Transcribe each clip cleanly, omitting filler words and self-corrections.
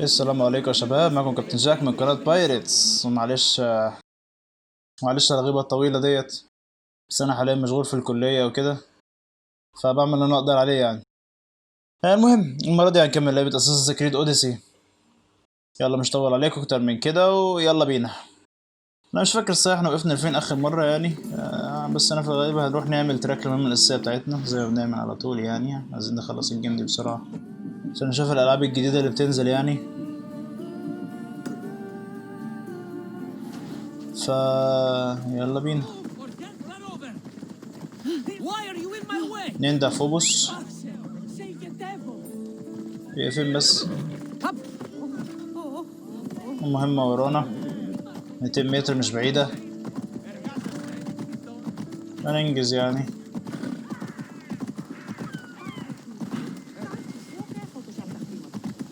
السلام عليكم يا شباب، معكم كابتن جاك من قناة بايرتس. ومعلش معلش على الغيبة الطويلة ديت، بس أنا حاليا مشغول في الكلية وكده، فبعمل اللي أنا أقدر عليه يعني. المهم المرة دي هنكمل لعبة اساسن كريد اوديسي. يلا مش طول عليكم أكتر من كده ويلا بينا. أنا مش فاكر الصراحة احنا وقفنا لفين آخر مرة يعني، بس أنا في الغالب هنروح نعمل تراك المهمة الأساسية بتاعتنا زي ما بنعمل على طول يعني. عايزين نخلص الجيم دي بسرعة عشان نشوف الألعاب الجديدة اللي بتنزل يعني. يلا بينا نندع فوبوس. هي فين بس؟ المهمة ورانا 200 متر مش بعيدة، هننجز يعني.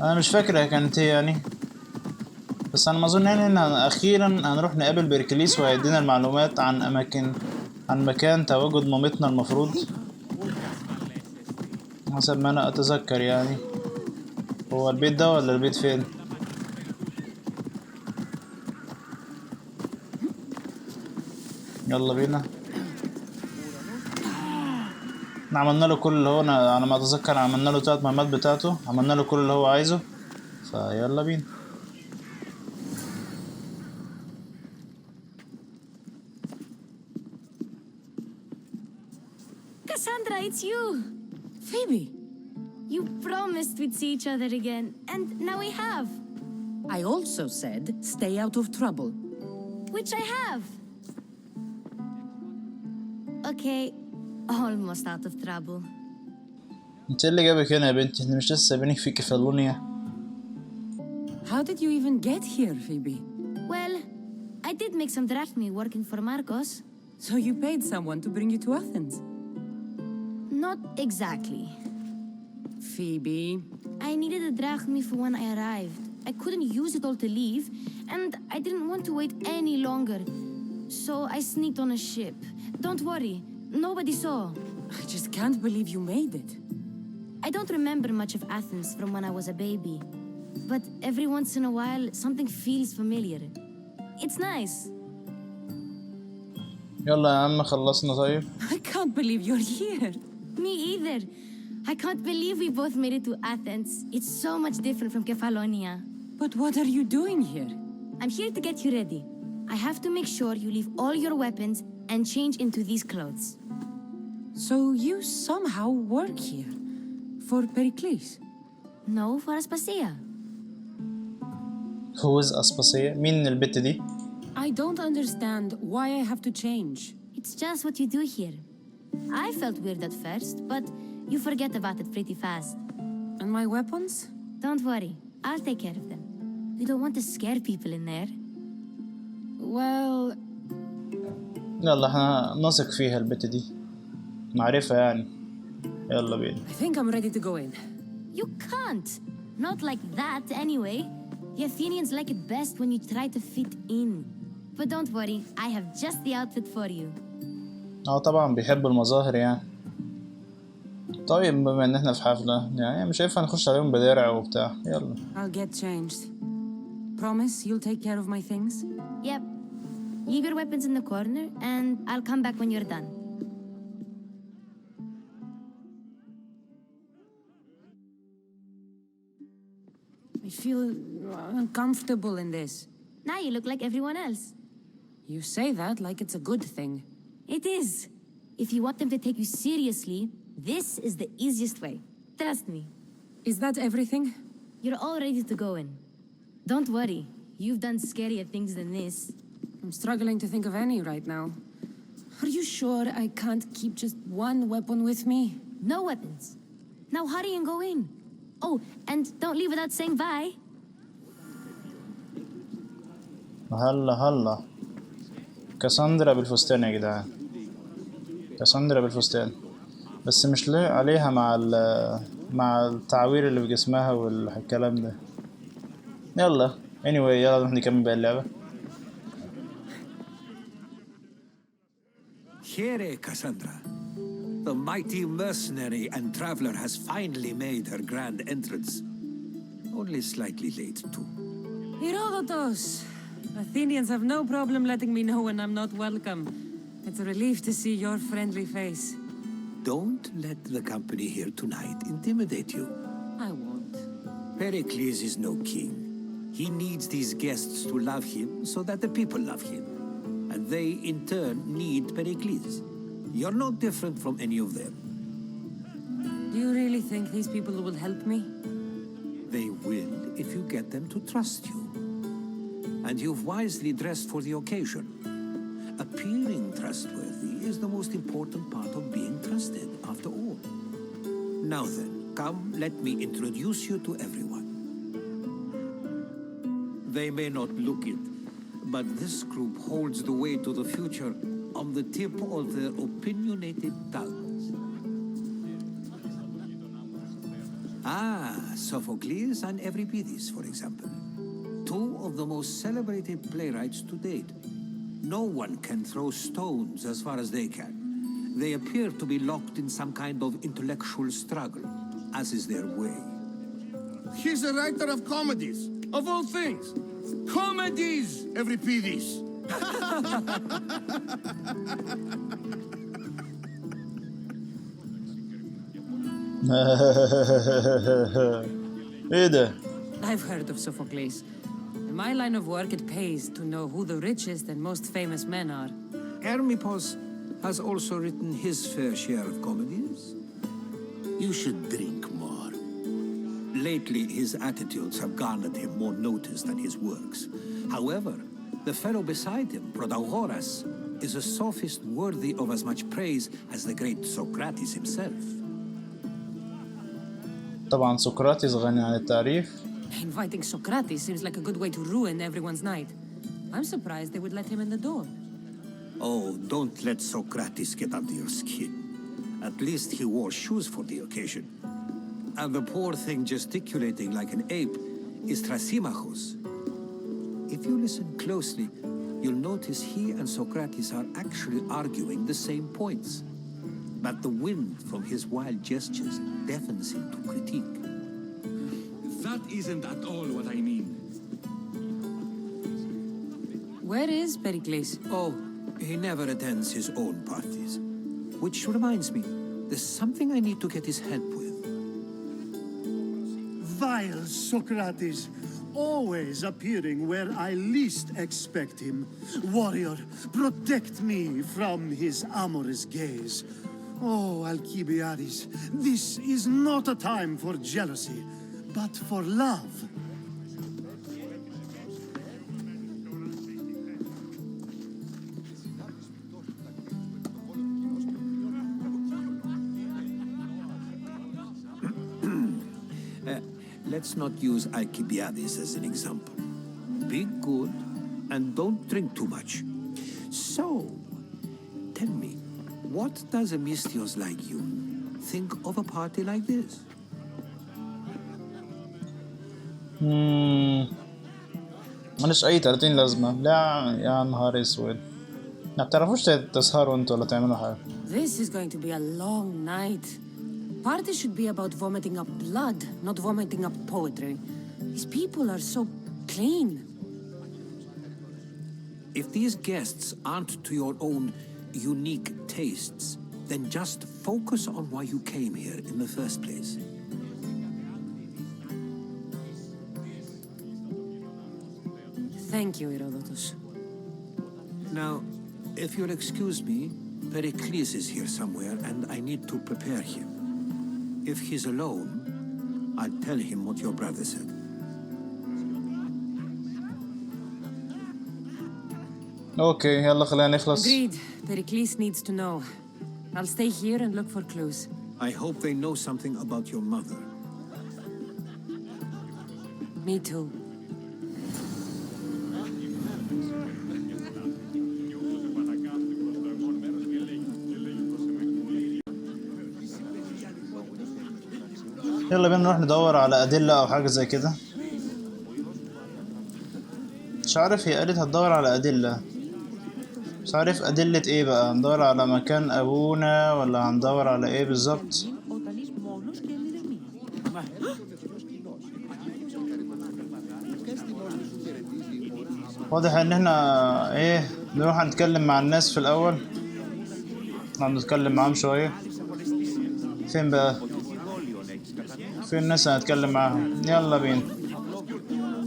انا مش فاكر هي كانت ايه يعني، بس انا ما اظن يعني ان اخيرا هنروح نقابل بركليس وهيدينا المعلومات عن مكان تواجد مامتنا المفروض، حسب ما انا اتذكر يعني. هو البيت ده ولا البيت فين؟ يلا بينا. احنا عملنا له كل اللي هو انا على ما اتذكر، عملنا له 3 مهمات بتاعته، عملنا له كل اللي هو عايزه، فيلا بينا. Cassandra, it's you! Phoebe! You promised we'd see each other again, and now we have. I also said stay out of trouble. Which I have. Okay, almost out of trouble. انت اللي جابك هنا يا بنتي؟ احنا مش لسه سايبينك في كفالونيا؟ How did you even get here, Phoebe? Well, I did make some drachmi working for Marcos. So you paid someone to bring you to Athens? Not exactly. Phoebe... I needed a drachmi for when I arrived. I couldn't use it all to leave, and I didn't want to wait any longer. So I sneaked on a ship. Don't worry, nobody saw. I just can't believe you made it. I don't remember much of Athens from when I was a baby. But every once in a while, something feels familiar. It's nice. يلا يا عم خلصنا. طيب I can't believe you're here. Me either. I can't believe we both made it to Athens. It's so much different from Kefalonia. But what are you doing here? I'm here to get you ready. I have to make sure you leave all your weapons and change into these clothes. So you somehow work here? For Pericles? No, for Aspasia. Who is Aspasia؟ مين البت دي؟ I don't understand why I have to change. It's just what you do here. I felt weird at first, but you forget about it pretty fast. And my weapons? Don't worry, I'll take care of them. We don't want to scare people in there. Well... يلا احنا نثق فيها البت دي، معرفة يعني. يلا بينا. I think I'm ready to go in. You can't. Not like that anyway. The Athenians like it best when you try to fit in. But don't worry, I have just the outfit for you. طبعا بيحبوا المظاهر يعني. طيب بما ان احنا في حفلة يعني مش هينفع نخش عليهم بدرع وبتاع. يلا. I'll get changed. Promise you'll take care of my things? Yep. Leave your weapons in the corner and I'll come back when you're done. I feel uncomfortable in this. Now you look like everyone else. You say that like it's a good thing. It is. If you want them to take you seriously, this is the easiest way. Trust me. Is that everything? You're all ready to go in. Don't worry. You've done scarier things than this. I'm struggling to think of any right now. Are you sure I can't keep just one weapon with me? No weapons. Now hurry and go in. Oh, and don't leave without saying bye. هلا كاساندرا بالفستان يا جدعان. كاساندرا بالفستان، بس مش لايق عليها مع التعوير اللي في جسمها والكلام ده. يلا anyway يلا نروح نكمل باقي اللعبة. Here, Cassandra. The mighty mercenary and traveler has finally made her grand entrance. Only slightly late, too. Herodotus! Athenians have no problem letting me know when I'm not welcome. It's a relief to see your friendly face. Don't let the company here tonight intimidate you. I won't. Pericles is no king. He needs these guests to love him so that the people love him. And they, in turn, need Pericles. You're not different from any of them. Do you really think these people will help me? They will if you get them to trust you. And you've wisely dressed for the occasion. Appearing trustworthy is the most important part of being trusted, after all. Now then, come, let me introduce you to everyone. They may not look it, but this group holds the way to the future on the tip of their opinionated tongues. Sophocles and Euripides, for example. Two of the most celebrated playwrights to date. No one can throw stones as far as they can. They appear to be locked in some kind of intellectual struggle, as is their way. He's a writer of comedies, of all things. Comedies, Euripides. ايه ده؟ I've heard of Sophocles. In my line of work, it pays to know who the richest and most famous men are. Hermippos has also written his fair share of comedies. You should drink more. Lately, his attitudes have garnered him more notice than his works. However, the fellow beside him, Protagoras, is a sophist worthy of as much praise as the great Socrates himself. طبعا سقراطيس غني عن التعريف. Inviting Socrates seems like a good way to ruin everyone's night. I'm surprised they would let him in the door. Oh, don't let Socrates get under your skin. At least he wore shoes for the occasion. And the poor thing gesticulating like an ape is Thrasymachos. If you listen closely, you'll notice he and Socrates are actually arguing the same points. But the wind from his wild gestures deafens him to critique. That isn't at all what I mean. Where is Pericles? Oh, he never attends his own parties. Which reminds me, there's something I need to get his help with. Vile Socrates, always appearing where I least expect him. Warrior, protect me from his amorous gaze. Oh, Alcibiades, this is not a time for jealousy, but for love. Let's not use Alcibiades as an example. Be good and don't drink too much. So, tell me, what does a Mystios like you think of a party like this? ماليش اي 30 لازمة. لا يا نهار اسود، ما بتعرفوش تسهروا انتوا ولا تعملوا حاجة. This is going to be a long night. Party should be about vomiting up blood, not vomiting up poetry. These people are so clean. If these guests aren't to your own unique tastes, then just focus on why you came here in the first place. Thank you, Herodotus. Now, if you'll excuse me, Pericles is here somewhere and I need to prepare him. If he's alone, I'll tell him what your brother said. اوكي يلا خلينا نخلص. Agreed. Pericles needs to know. I'll stay here and look for clues. I hope they know something about your mother. Me too. يلا بينا نروح ندور على أدلة أو حاجة زي كده. مش عارف، هي قالت هتدور على أدلة، مش عارف أدلة إيه بقى. ندور على مكان أبونا ولا هندور على إيه بالظبط؟ واضح ان احنا ايه نروح نتكلم مع الناس في الاول. نتكلم معاهم شوية. فين بقى؟ فين الناس هنتكلم معاهم؟ يلا بينا.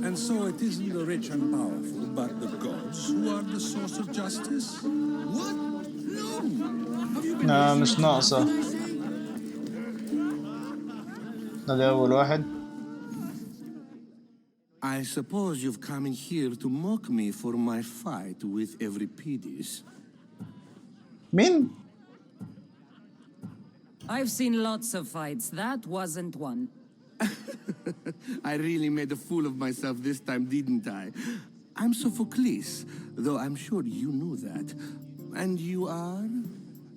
And so it isn't the rich and powerful, but the gods who are the source of justice? What? No! Have you been مش ناقصة. ده أول واحد. I suppose you've come in here to mock me for my fight with Euripides. مين؟ I've seen lots of fights. That wasn't one. I really made a fool of myself this time, didn't I? I'm Sophocles, though I'm sure you knew that. And you are?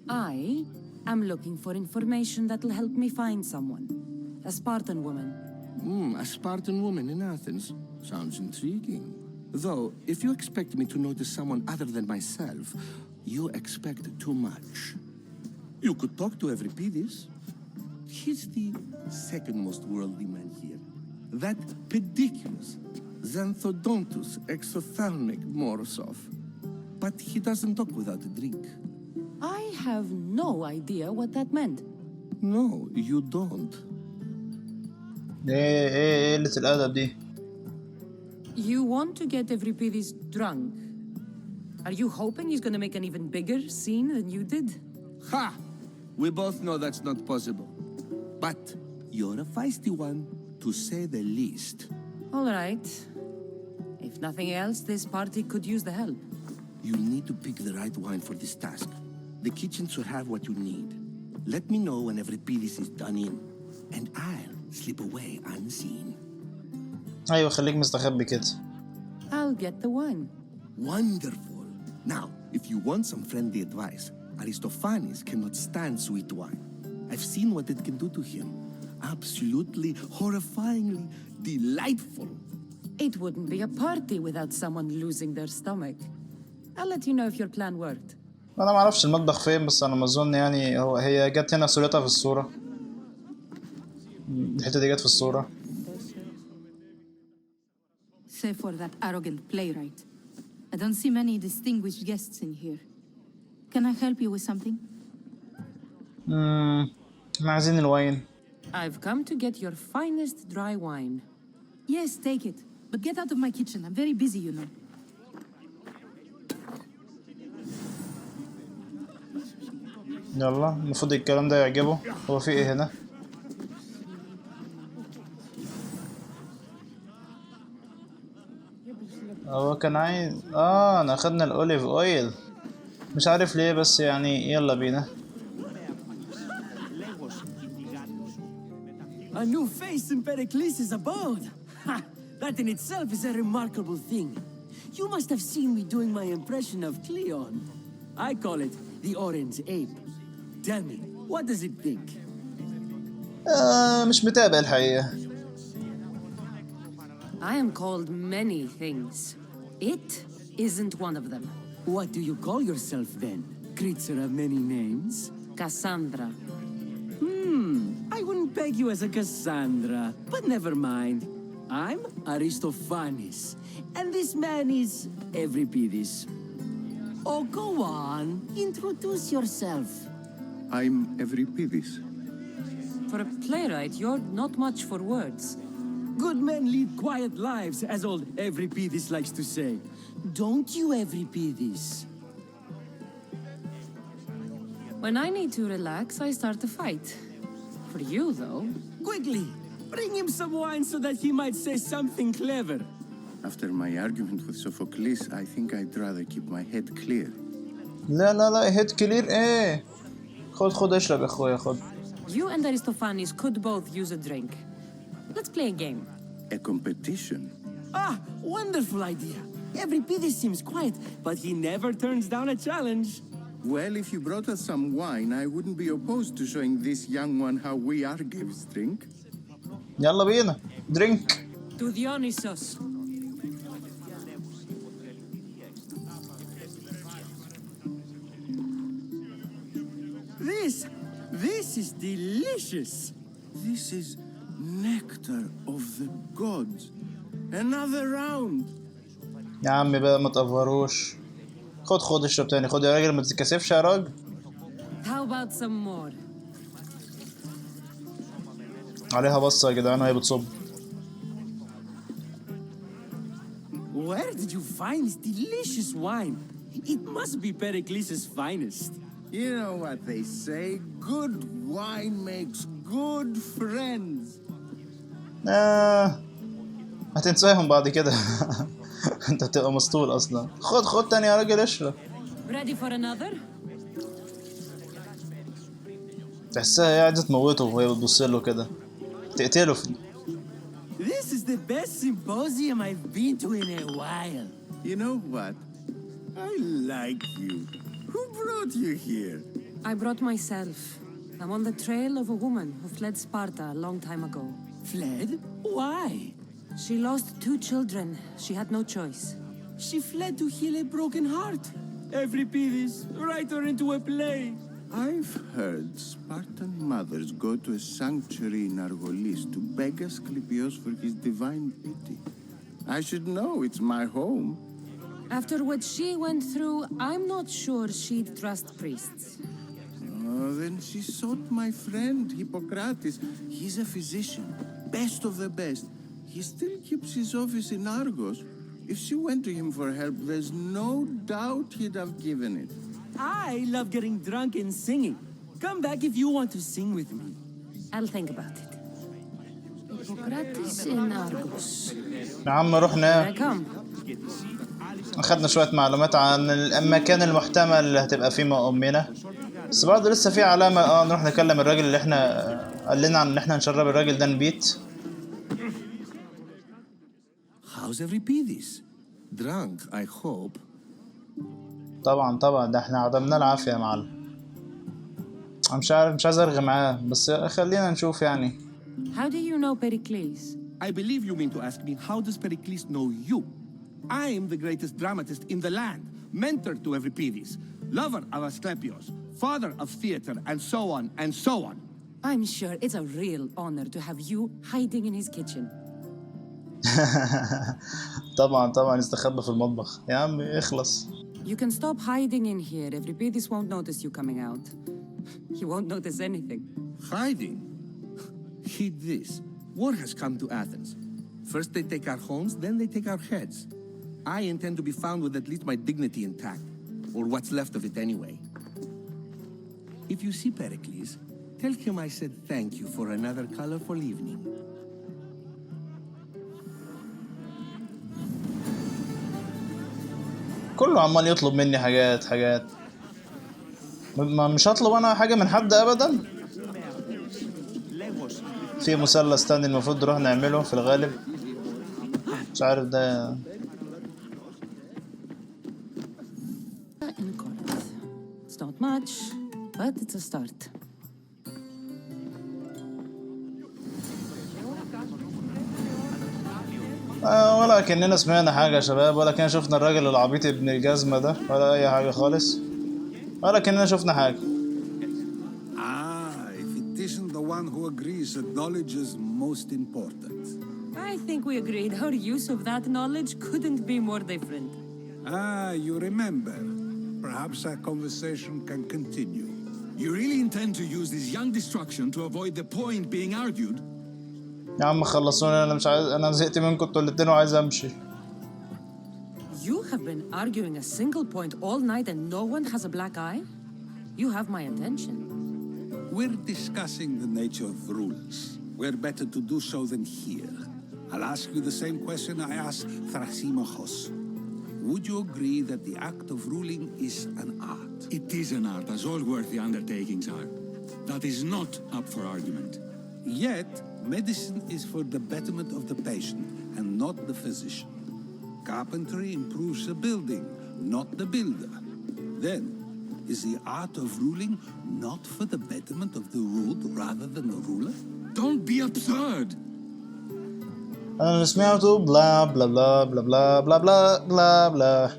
I am looking for information that'll help me find someone. A Spartan woman. A Spartan woman in Athens. Sounds intriguing. Though, if you expect me to notice someone other than myself, you expect too much. You could talk to Euripides. He's the second most worldly man here. That pediculous, xanthodontus, exothalmic Morosov. But he doesn't talk without a drink. I have no idea what that meant. No, you don't. ايه قلة الأدب دي؟ You want to get Euripides drunk. Are you hoping he's gonna make an even bigger scene than you did? Ha! We both know that's not possible. But you're a feisty one, to say the least. All right. If nothing else, this party could use the help. You'll need to pick the right wine for this task. The kitchen should have what you need. Let me know when Euripides is done in, and I'll slip away unseen. أيوة خليك مستخبي كده. I'll get the wine. Wonderful. Now, if you want some friendly advice, Aristophanes cannot stand sweet wine. I've seen what it can do to him. Absolutely, horrifyingly delightful. It wouldn't be a party without someone losing their stomach. I'll let you know if your plan worked. أنا ما أعرفش المطبخ فين، بس أنا ما أظن يعني هي جت هنا صورتها في الصورة. الحتة دي جت في الصورة. Save for that arrogant playwright. I don't see many distinguished guests in here. Can I help you with something? احنا عايزين الواين. I've come to get your finest dry wine. Yes, take it. But get out of my kitchen. I'm very busy, you know. يلا المفروض الكلام ده يعجبه. هو في ايه هنا؟ هو كان عايز انا اخدنا الاوليف اويل. مش عارف ليه بس يعني يلا بينا. A new face in Pericles' abode. Ha! That in itself is a remarkable thing. You must have seen me doing my impression of Cleon. I call it the orange ape. Tell me, what does it think? مش متابع الحقيقة. I am called many things. It isn't one of them. What do you call yourself then? Creature of many names? Cassandra. I wouldn't peg you as a Cassandra, but never mind. I'm Aristophanes, and this man is Euripides. Oh, go on. Introduce yourself. I'm Euripides. For a playwright, you're not much for words. Good men lead quiet lives, as old Euripides likes to say. Don't you, Euripides? When I need to relax, I start a fight. For you, though... Quickly, bring him some wine so that he might say something clever. After my argument with Sophocles, I think I'd rather keep my head clear. لا هيد كلير ايه. خد اشرب يا اخويا خد. You and Aristophanes could both use a drink. Let's play a game. A competition? Ah, wonderful idea. Euripides seems quiet, but he never turns down a challenge. Well, if you brought us some wine, I wouldn't be opposed to showing this young one how we Argives drink. يلا بينا. درينك. To Dionysos. This is delicious. This is nectar of the gods. Another round. يا عمي بقى ما تقفروش. خد اشرب تاني. خد يا راجل ما تتكسفش يا راجل. How about some more? عليها بصة يا جدعان وهي بتصب. Where did you find this delicious wine? It must be Pericles' finest. You know what they say, good wine makes good friends. هتنساهم بعد كده. انت بتبقى مسطول اصلا. خد تاني يا راجل اشرب. Ready for another? تحسها قاعدة تموته وهي بتبص له كده. تقتله في. This is the best symposium I've been to in a while. You know what? I like you. Who brought you here? I brought myself. I'm on the trail of a woman who fled Sparta a long time ago. Fled? Why? She lost 2 children. She had no choice. She fled to heal a broken heart. Euripides, write her into a play. I've heard Spartan mothers go to a sanctuary in Argolis to beg Asclepios for his divine pity. I should know, it's my home. After what she went through, I'm not sure she'd trust priests. Oh, then she sought my friend, Hippocrates. He's a physician, best of the best. He still keeps his office in Argos. If she went to him for help, there's no doubt he'd have given it. I love getting drunk and singing. Come back if you want to sing with me. I'll think about it. Hippocrates in Argos. يا عم روح Here I نام. come. اخدنا شوية معلومات عن المكان المحتمل اللي هتبقى فيه أمنا. بس برضه لسه في علامة نروح نكلم الراجل اللي احنا قال لنا عن ان احنا نشرب الراجل ده نبيت. How's Euripides? Drunk, I hope. طبعا ده احنا عدمنا العافية يا معلم. انا مش عايز ارغي معاه بس خلينا نشوف يعني. How do you know Pericles? I believe you mean to ask me, how does Pericles know you? I am the greatest dramatist in the land, mentor to Euripides, lover of Asclepios, father of theater, and so on, and so on. I'm sure it's a real honor to have you hiding in his kitchen. طبعا استخبى في المطبخ. يا عم اخلص. You can stop hiding in here. Euripides won't notice you coming out. He won't notice anything. Hiding? Heed this. War has come to Athens. First they take our homes, then they take our heads. I intend to be found with at least my dignity intact. Or what's left of it anyway. If you see Pericles, tell him I said thank you for another colorful evening. كله عمال يطلب مني حاجات. مش هطلب انا حاجة من حد ابدا. في مثلث تاني المفروض نروح نعمله في الغالب. مش عارف ده. It's not much, but it's a start. ولا كأننا سمعنا حاجة يا شباب، ولا كأننا شفنا الراجل العبيط ابن الجزمة ده، ولا أي حاجة خالص، ولا كأننا شفنا حاجة. If it isn't the one who agrees that knowledge is most important. I think we agreed our use of that knowledge couldn't be more different. You remember. Perhaps our conversation can continue. You really intend to use this young destruction to avoid the point being argued? يا عم خلصوني، أنا مش عايز، أنا زهقت منكم انتوا الاتنين وعايز أمشي. You have been arguing a single point all night and no one has a black eye? You have my attention. We're discussing the nature of rules. We're better to do so than here. I'll ask you the same question I asked Thrasymachos. Would you agree that the act of ruling is an art? It is an art, as all worthy undertakings are. That is not up for argument. Yet, medicine is for the betterment of the patient and not the physician. Carpentry improves the building, not the builder. Then, is the art of ruling not for the betterment of the ruled rather than the ruler? Don't be absurd! أنا سمعته بلا بلا بلا بلا بلا بلا بلا بلا بلا.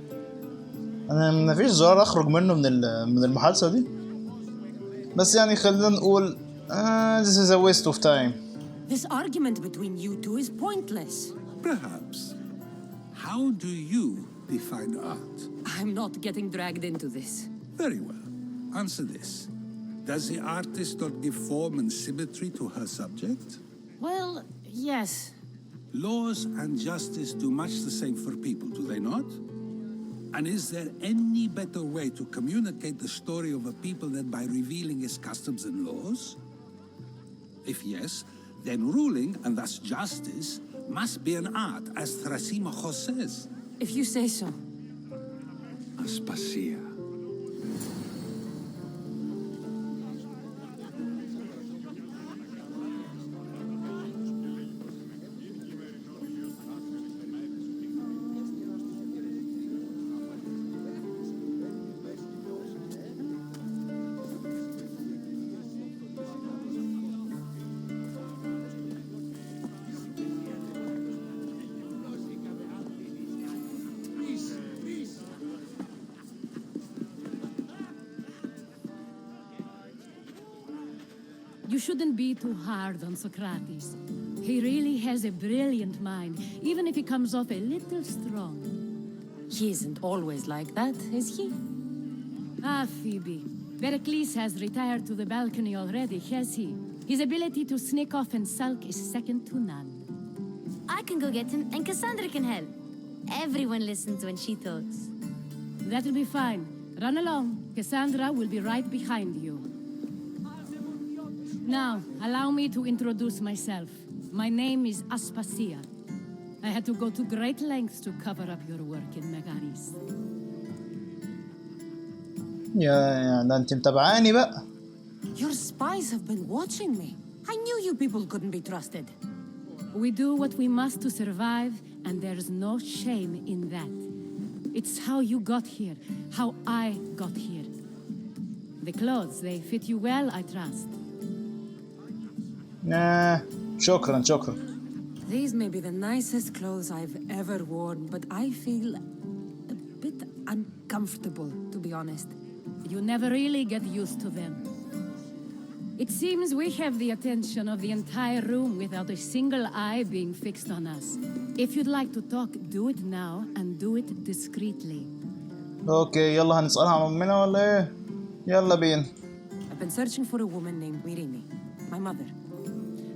أنا مفيش زرار أخرج منه من المحادثة دي. بس يعني خلينا نقول this is a waste of time. This argument between you two is pointless. Perhaps. How do you define art? I'm not getting dragged into this. Very well. Answer this. Does the artist not give form and symmetry to her subject? Well, yes. Laws and justice do much the same for people, do they not? And is there any better way to communicate the story of a people than by revealing its customs and laws? If yes, then ruling, and thus justice, must be an art, as Thrasymachos says. If you say so. Aspasia. You shouldn't be too hard on Socrates. He really has a brilliant mind, even if he comes off a little strong. He isn't always like that, is he? Ah, Phoebe. Berkeley has retired to the balcony already, has he? His ability to sneak off and sulk is second to none. I can go get him, and Cassandra can help. Everyone listens when she talks. That'll be fine. Run along. Cassandra will be right behind you. Now, allow me to introduce myself. My name is Aspasia. I had to go to great lengths to cover up your work in Megaris. يا ده انت متابعاني بقى. Your spies have been watching me. I knew you people couldn't be trusted. We do what we must to survive, and there's no shame in that. It's how you got here, how I got here. The clothes, they fit you well, I trust. شكرا شكرا. These may be the nicest clothes I've ever worn, but I feel a bit uncomfortable, to be honest. You never really get used to them. It seems we have the attention of the entire room without a single eye being fixed on us. If you'd like to talk, do it now and do it discreetly. اوكي يلا هنسألها عن امنا ولا ايه؟ يلا بينا. I've been searching for a woman named Mirini, my mother.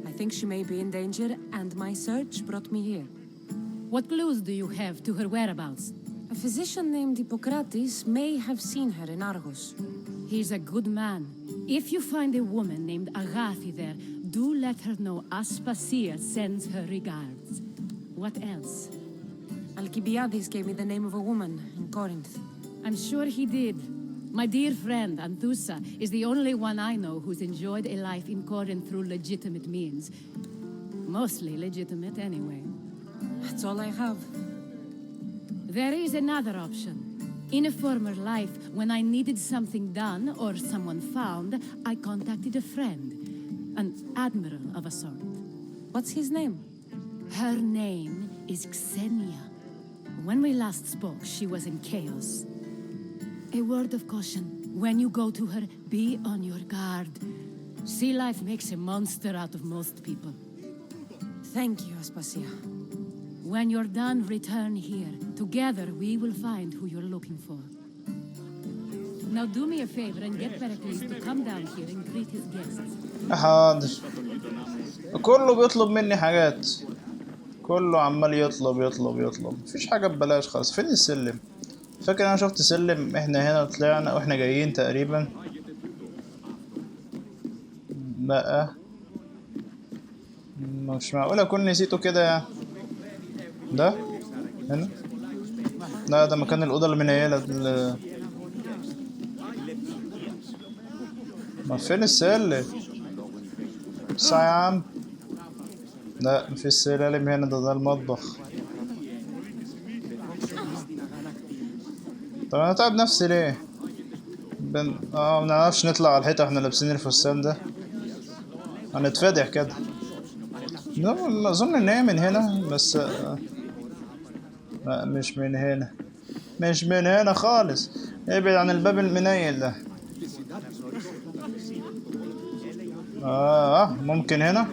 I think she may be in danger, and my search brought me here. What clues do you have to her whereabouts? A physician named Hippocrates may have seen her in Argos. He's a good man. If you find a woman named Agathi there, do let her know Aspasia sends her regards. What else? Alcibiades gave me the name of a woman in Corinth. I'm sure he did. My dear friend, Anthusa, is the only one I know who's enjoyed a life in Corinth through legitimate means. Mostly legitimate, anyway. That's all I have. There is another option. In a former life, when I needed something done or someone found, I contacted a friend, an admiral of a sort. What's his name? Her name is Xenia. When we last spoke, she was in chaos. A word of caution. When you go to her, be on your guard. Sea life makes a monster out of most people. Thank you, Aspasia. When you're done, return here. Together, we will find who you're looking for. Now do me a favor and get Pericles to come down here and greet his guests. حاضر. كله بيطلب مني حاجات. كله عمال يطلب يطلب يطلب. مفيش حاجة ببلاش خالص. فين السلم؟ فاكر انا شفت سلم احنا هنا طلعنا واحنا جايين تقريبا. لا مش معقول اكون نسيته كده يعني. ده هنا. لا ده مكان الأوضة المنيلة. ما فين السلم؟ بس يا عم. لا مفيش سلالم هنا، ده المطبخ. طب انا تعب نفسي ليه؟ منعرفش نطلع على الحيطة واحنا لابسين الفستان ده. هنتفضح كده. لا اظن ان هي من هنا بس. لا مش من هنا. مش من هنا خالص. ابعد عن الباب المنيل ده. ممكن هنا.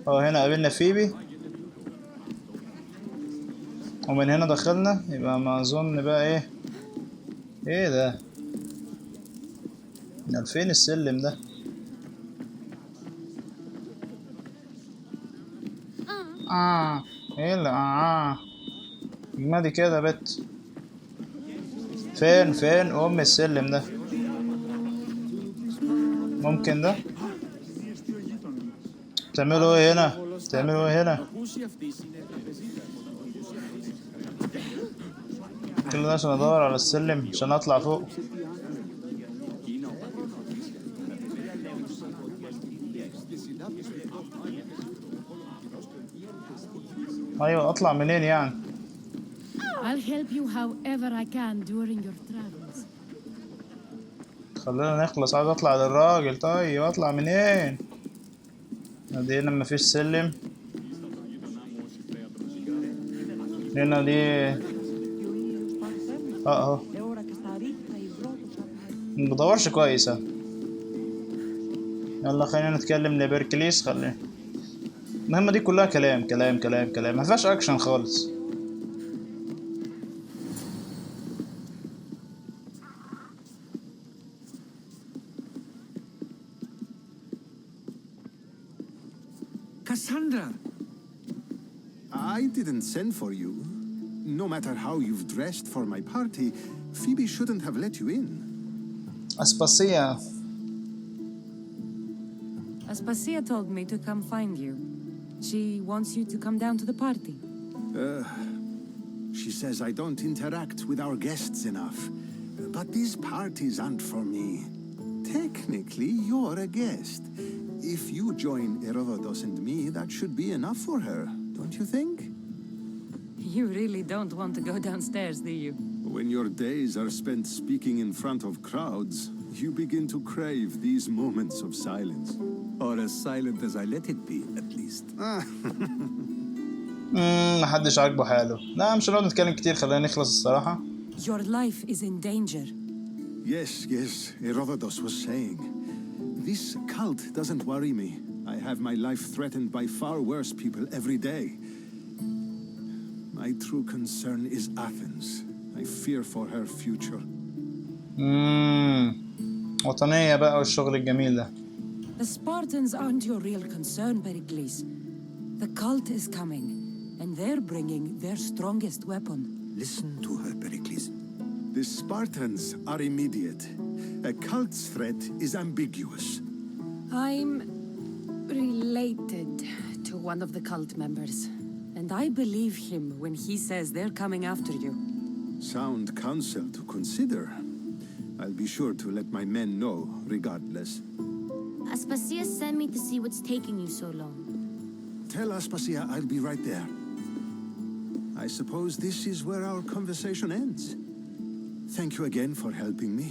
هنا قابلنا فيبي، ومن هنا دخلنا. يبقى ما اظن بقى ايه ده؟ من فين السلم ده؟ ايه اللي اجمدي كده يا بت. فين ام السلم ده؟ ممكن ده؟ بتعملوا ايه هنا؟ كل ده عشان ادور على السلم عشان اطلع فوق. ايوه اطلع منين يعني؟ I'll help you however I can during your travels. خلينا نخلص، عايز اطلع للراجل. طيب اطلع منين؟ دي هنا مفيش سلم. هنا دي اهو. مبدورش كويس. يلا خلينا نتكلم لبركليس. خلينا المهمة دي كلها كلام كلام كلام كلام، مفيهاش اكشن خالص. Cassandra! I didn't send for you. No matter how you've dressed for my party, Phoebe shouldn't have let you in. Aspasia. Aspasia told me to come find you. She wants you to come down to the party. She says I don't interact with our guests enough. But these parties aren't for me. Technically, you're a guest. If you join Herodotus and me, that should be enough for her, don't you think? You really don't want to go downstairs, do you? When your days are spent speaking in front of crowds, you begin to crave these moments of silence. Or as silent as I let it be, at least. محدش عاجبه حاله. لا مش هنقعد نتكلم كتير، خلينا نخلص الصراحة. Your life is in danger. Yes, Herodotus was saying. This cult doesn't worry me. I have my life threatened by far worse people every day. My true concern is Athens. I fear for her future. وطنية بقى والشغل الجميل ده. The Spartans aren't your real concern, Pericles. The cult is coming, and they're bringing their strongest weapon. Listen to her, Pericles. The Spartans are immediate. A cult's threat is ambiguous. I'm related to one of the cult members, and I believe him when he says they're coming after you. Sound counsel to consider. I'll be sure to let my men know, regardless. Aspasia sent me to see what's taking you so long. Tell Aspasia I'll be right there. I suppose this is where our conversation ends. Thank you again for helping me.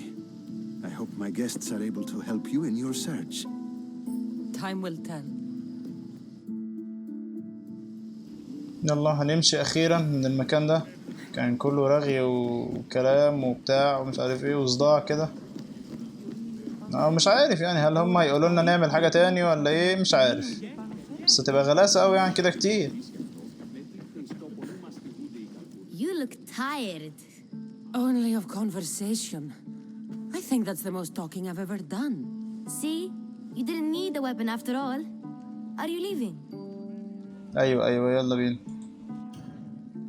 I hope my guests are able to help you in your search. Time will tell. يلا هنمشي أخيرا من المكان ده. كان كله رغي وكلام وبتاع ومش عارف ايه وصداع كده. مش عارف يعني هل هم هيقولوا لنا نعمل حاجة تاني ولا ايه، مش عارف. بس تبقى غلاسة أوي يعني كده كتير. You look tired. Only of conversation. I think that's the most talking I've ever done. See? You didn't need the weapon after all. Are you leaving? أيوة يلا بينا.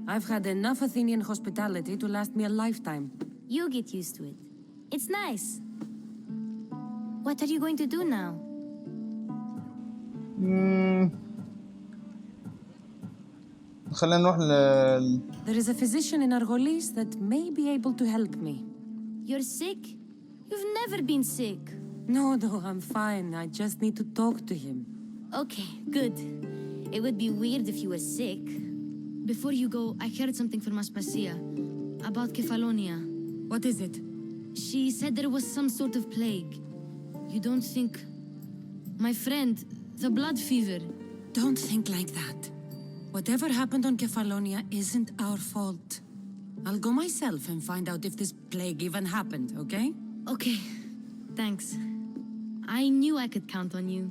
I've had enough Athenian hospitality to last me a lifetime. You get used to it. It's nice. What are you going to do now? خلينا نروح There is a physician in Argolis that may be able to help me. You're sick? You've never been sick. No, I'm fine. I just need to talk to him. Okay, good. It would be weird if you were sick. Before you go, I heard something from Aspasia about Kefalonia. What is it? She said there was some sort of plague. You don't think... My friend, the blood fever. Don't think like that. Whatever happened on Kefalonia isn't our fault. I'll go myself and find out if this plague even happened, okay? Okay, thanks. I knew I could count on you.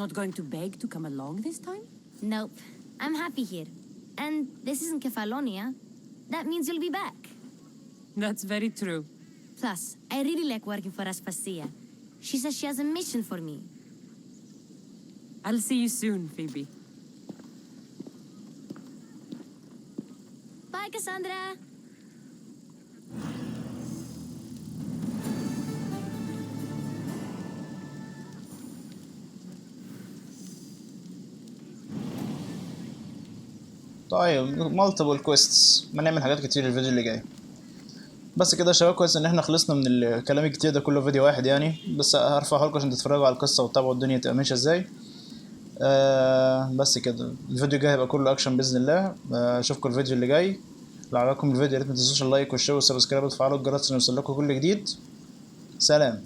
Not going to beg to come along this time? Nope. I'm happy here. And this isn't Kefalonia. That means you'll be back. That's very true. Plus, I really like working for Aspasia. She says she has a mission for me. I'll see you soon, Phoebe. Bye, Cassandra. طيب multiple quests، ما نعمل حاجات كتير الفيديو اللي جاي. بس كده يا شباب، كويس ان احنا خلصنا من الكلام الكتير ده كله فيديو واحد يعني. بس هرفعه لكم عشان تتفرجوا على القصه وتتابعوا الدنيا تبقى ماشيه ازاي. بس كده الفيديو الجاي هيبقى كله اكشن باذن الله. اشوفكم الفيديو اللي جاي. لو عجبكم الفيديو يا ريت ما تنسوش اللايك والشير والسبسكرايب وتفعلوا الجرس عشان يوصل لكم كل جديد. سلام.